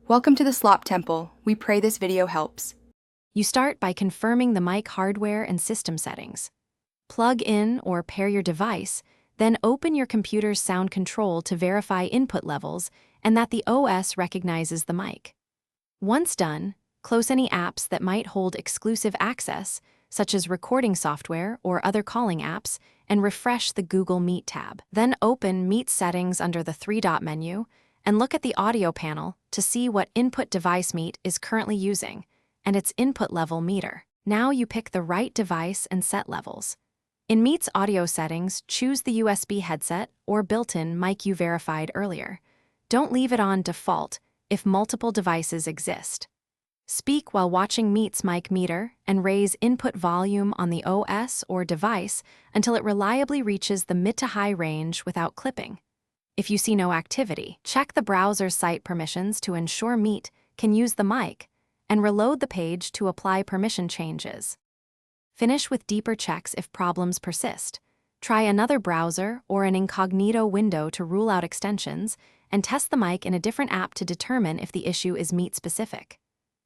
Welcome to the Slop Temple. We pray this video helps. You start by confirming the mic hardware and system settings. Plug in or pair your device, then open your computer's sound control to verify input levels and that the OS recognizes the mic. Once done, close any apps that might hold exclusive access, such as recording software or other calling apps, and refresh the Google Meet tab. Then open Meet settings under the three-dot menu and look at the audio panel to see what input device Meet is currently using and its input level meter. Now you pick the right device and set levels. In Meet's audio settings, choose the USB headset or built-in mic you verified earlier. Don't leave it on default if multiple devices exist. Speak while watching Meet's mic meter and raise input volume on the OS or device until it reliably reaches the mid to high range without clipping. If you see no activity, check the browser site permissions to ensure Meet can use the mic and reload the page to apply permission changes. Finish with deeper checks if problems persist. Try another browser or an incognito window to rule out extensions, and test the mic in a different app to determine if the issue is Meet-specific.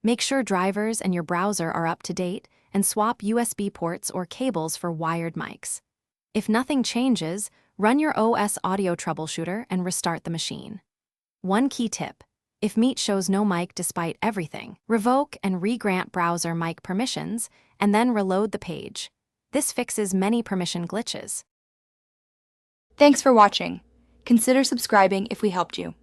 Make sure drivers and your browser are up to date and swap USB ports or cables for wired mics. If nothing changes, run your OS audio troubleshooter and restart the machine. One key tip: if Meet shows no mic despite everything, revoke and re-grant browser mic permissions, and then reload the page. This fixes many permission glitches. Thanks for watching. Consider subscribing if we helped you.